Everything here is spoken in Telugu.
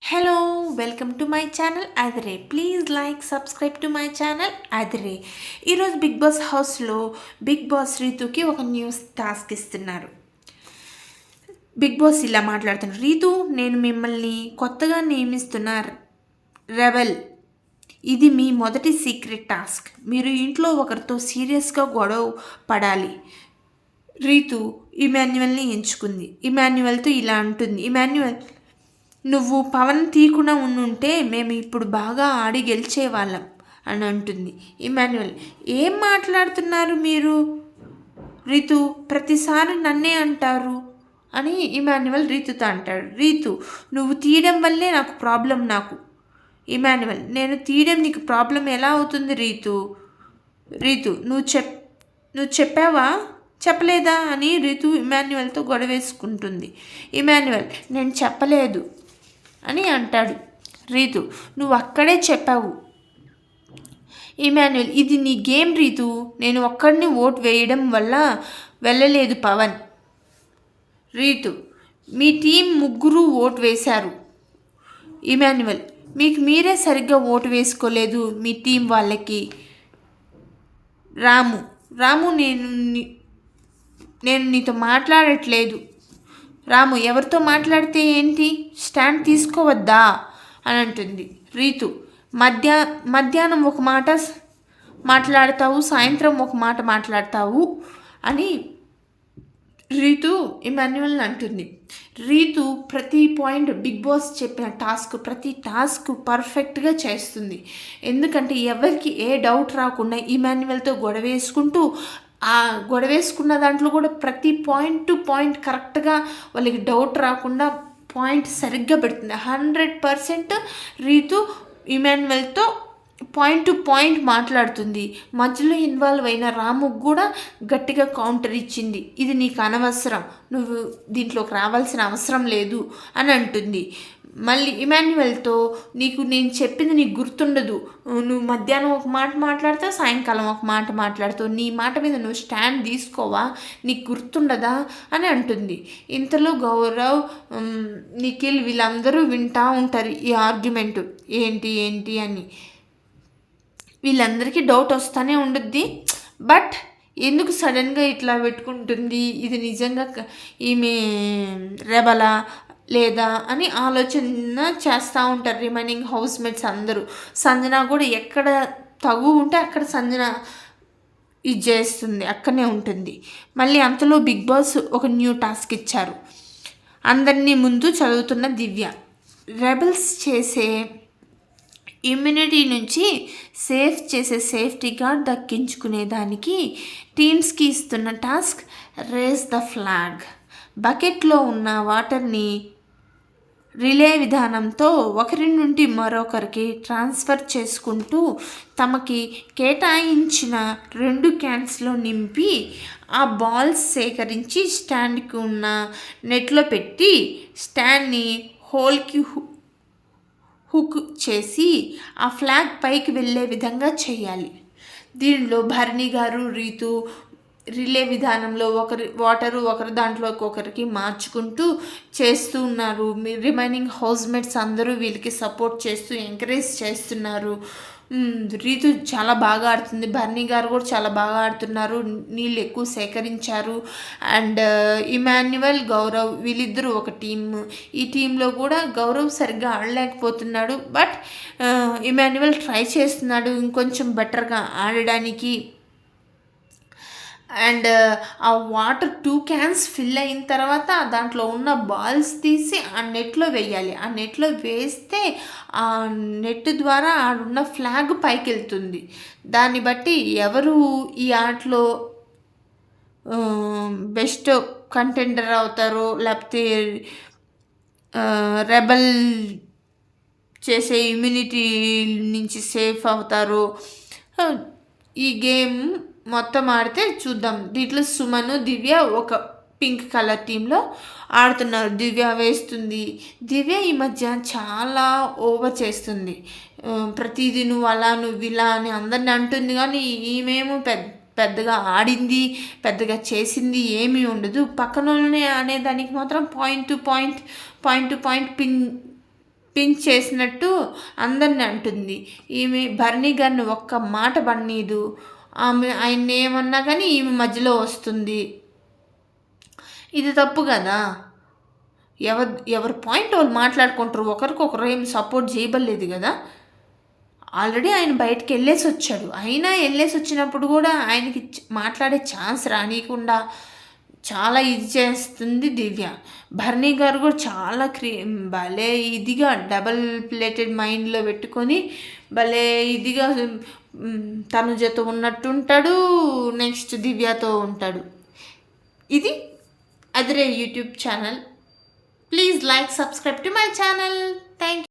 Hello welcome to my channel Adire. Please like subscribe to my channel Adire. ఈరోజు బిగ్ బాస్ హౌస్లో బిగ్ బాస్ రీతుకి ఒక న్యూస్ టాస్క్ ఇస్తున్నారు. బిగ్ బాస్ ఇలా మాట్లాడుతున్నారు. రీతు, నేను మిమ్మల్ని కొత్తగా నియమిస్తున్న రెబెల్. ఇది మీ మొదటి సీక్రెట్ టాస్క్. మీరు ఇంట్లో ఒకరితో సీరియస్గా గొడవ పడాలి. రీతు ఇమాన్యువల్ని ఎంచుకుంది. ఇమాన్యువల్తో ఇలా అంటుంది. ఇమాన్యువల్, నువ్వు పవన్ తీయకుండా ఉండుంటే మేము ఇప్పుడు బాగా ఆడి గెలిచేవాళ్ళం అని అంటుంది. ఇమాన్యువల్, ఏం మాట్లాడుతున్నారు మీరు? రీతు, ప్రతిసారి నన్నే అంటారు అని ఇమాన్యువల్ రీతుతో అంటాడు. రీతు, నువ్వు తీయడం వల్లే నాకు ప్రాబ్లం. ఇమాన్యువల్, నేను తీయడం నీకు ప్రాబ్లం ఎలా అవుతుంది రీతు? రీతు, నువ్వు చెప్పావా చెప్పలేదా అని రీతు ఇమాన్యువల్తో గొడవేసుకుంటుంది. ఇమాన్యువల్, నేను చెప్పలేదు అని అంటాడు. రీతు, నువ్వు అక్కడే చెప్పావు. ఇమాన్యువల్, ఇది నీ గేమ్ రీతు. నేను ఒక్కడిని ఓట్ వేయడం వల్ల వెళ్ళలేదు పవన్. రీతు, మీ టీం ముగ్గురు ఓటు వేశారు. ఇమాన్యువల్, మీకు మీరే సరిగ్గా ఓటు వేసుకోలేదు మీ టీం వాళ్ళకి. రాము, నేను నీతో మాట్లాడట్లేదు. రాము, ఎవరితో మాట్లాడితే ఏంటి? స్టాండ్ తీసుకోవద్దా అని అంటుంది. రీతు, మధ్యాహ్నం ఒక మాట మాట్లాడతావు, సాయంత్రం ఒక మాట మాట్లాడతావు అని రీతు ఇమాన్యువల్ని అంటుంది. రీతు ప్రతి పాయింట్ బిగ్ బాస్ చెప్పిన ప్రతి టాస్క్ పర్ఫెక్ట్గా చేస్తుంది. ఎందుకంటే ఎవరికి ఏ డౌట్ రాకుండా ఇమాన్యువల్తో గొడవేసుకుంటూ ఆ గొడవేసుకున్న దాంట్లో కూడా ప్రతి పాయింట్ టు పాయింట్ కరెక్ట్గా వాళ్ళకి డౌట్ రాకుండా పాయింట్ సరిగ్గా పెడుతుంది. 100% రీతు ఇమాన్యువల్తో పాయింట్ టు పాయింట్ మాట్లాడుతుంది. మధ్యలో ఇన్వాల్వ్ అయిన రాముకు కూడా గట్టిగా కౌంటర్ ఇచ్చింది. ఇది నీకు అనవసరం, నువ్వు దీంట్లోకి రావాల్సిన అవసరం లేదు అని అంటుంది. మళ్ళీ ఇమాన్యువల్తో, నేను చెప్పింది నీకు గుర్తుండదు, నువ్వు మధ్యాహ్నం ఒక మాట మాట్లాడతావు, సాయంకాలం ఒక మాట మాట్లాడతావు, నీ మాట మీద నువ్వు స్టాండ్ తీసుకోవా, నీకు గుర్తుండదా అని అంటుంది. ఇంతలో గౌరవ్, నిఖిల్ వీళ్ళందరూ వింటూ ఉంటారు ఈ ఆర్గ్యుమెంటు ఏంటి అని. వీళ్ళందరికీ డౌట్ వస్తూనే ఉంటుంది. బట్ ఎందుకు సడన్గా ఇట్లా పెట్టుకుంటుంది, ఇది నిజంగా ఈమె రెబలా లేదా అని ఆలోచన చేస్తూ ఉంటారు రిమైనింగ్ హౌస్మేట్స్ అందరూ. సంజన కూడా ఎక్కడ తగు ఉంటే అక్కడ సంజన ఇది చేస్తుంది, అక్కడనే ఉంటుంది. మళ్ళీ అంతలో బిగ్ బాస్ ఒక న్యూ టాస్క్ ఇచ్చారు. అందరినీ ముందు చదువుతున్న దివ్య, రెబల్స్ చేసే ఇమ్యూనిటీ నుంచి సేఫ్ చేసే సేఫ్టీ గార్డ్ దక్కించుకునేదానికి టీమ్స్కి ఇస్తున్న టాస్క్ రేస్ ద ఫ్లాగ్. బకెట్లో ఉన్న వాటర్ని రిలే విధానంతో ఒకరి నుండి మరొకరికి ట్రాన్స్ఫర్ చేసుకుంటూ తమకి కేటాయించిన 2 క్యాన్స్లో నింపి ఆ బాల్స్ సేకరించి స్టాండ్కి ఉన్న నెట్లో పెట్టి స్టాండ్ని హోల్కి హుక్ చేసి ఆ ఫ్లాగ్ పైకి వెళ్ళే విధంగా చేయాలి. దీనిలో భరణి గారు, రీతు రిలే విధానంలో ఒకరు దాంట్లోకి ఒకరికి మార్చుకుంటూ చేస్తూ ఉన్నారు. రిమైనింగ్ హౌస్మేట్స్ అందరూ వీళ్ళకి సపోర్ట్ చేస్తూ ఎంకరేజ్ చేస్తున్నారు. రీతు చాలా బాగా ఆడుతుంది, భరణి గారు కూడా చాలా బాగా ఆడుతున్నారు, నీళ్ళు ఎక్కువ సేకరించారు. అండ్ ఇమాన్యువల్, గౌరవ్ వీళ్ళిద్దరూ ఒక టీమ్. ఈ టీంలో కూడా గౌరవ్ సరిగ్గా ఆడలేకపోతున్నాడు. బట్ ఇమాన్యువల్ ట్రై చేస్తున్నాడు ఇంకొంచెం బెటర్గా ఆడడానికి. అండ్ ఆ వాటర్ 2 క్యాన్స్ ఫిల్ అయిన తర్వాత దాంట్లో ఉన్న బాల్స్ తీసి ఆ నెట్లో వేయాలి. ఆ నెట్లో వేస్తే ఆ నెట్ ద్వారా ఆడున్న ఫ్లాగ్ పైకి వెళ్తుంది. దాన్ని బట్టి ఎవరు ఈ ఆటలో బెస్ట్ కంటెండర్ అవుతారో, లేకపోతే రెబల్ చేసే ఇమ్యూనిటీ నుంచి సేఫ్ అవుతారో ఈ గేమ్ మొత్తం ఆడితే చూద్దాం. దీంట్లో సుమను, దివ్య ఒక పింక్ కలర్ టీంలో ఆడుతున్నారు. దివ్య వేస్తుంది. దివ్య ఈ మధ్య చాలా ఓవర్ చేస్తుంది. ప్రతిదీ నువ్వు అలా నువ్వు ఇలా అని అందరిని అంటుంది, కానీ ఈమెమో పెద్దగా ఆడింది, పెద్దగా చేసింది ఏమీ ఉండదు. పక్కననే అనేదానికి మాత్రం పాయింట్ టు పాయింట్ పించ్ చేసినట్టు అందరిని అంటుంది. ఈమె భరణి గారిని ఒక్క మాట పడనీదు, ఆయన్ని ఏమన్నా కానీ ఈమె మధ్యలో వస్తుంది. ఇది తప్పు కదా. ఎవరి పాయింట్ వాళ్ళు మాట్లాడుకుంటారు, ఒకరికొకరు ఏం సపోర్ట్ చేయబడలేదు కదా. ఆల్రెడీ ఆయన బయటకు వెళ్ళేసి వచ్చాడు, అయినా వెళ్ళేసి వచ్చినప్పుడు కూడా ఆయనకి మాట్లాడే ఛాన్స్ రానియకుండా చాలా ఇది చేస్తుంది దివ్య. భరణి గారు కూడా చాలా భలే ఇదిగా డబల్ ప్లేటెడ్ మైండ్లో పెట్టుకొని భలే ఇదిగా తనుజతో ఉన్నట్టుంటాడు, నెక్స్ట్ దివ్యతో ఉంటాడు. ఇది Adire YouTube channel. Please like, subscribe to my channel. Thank you.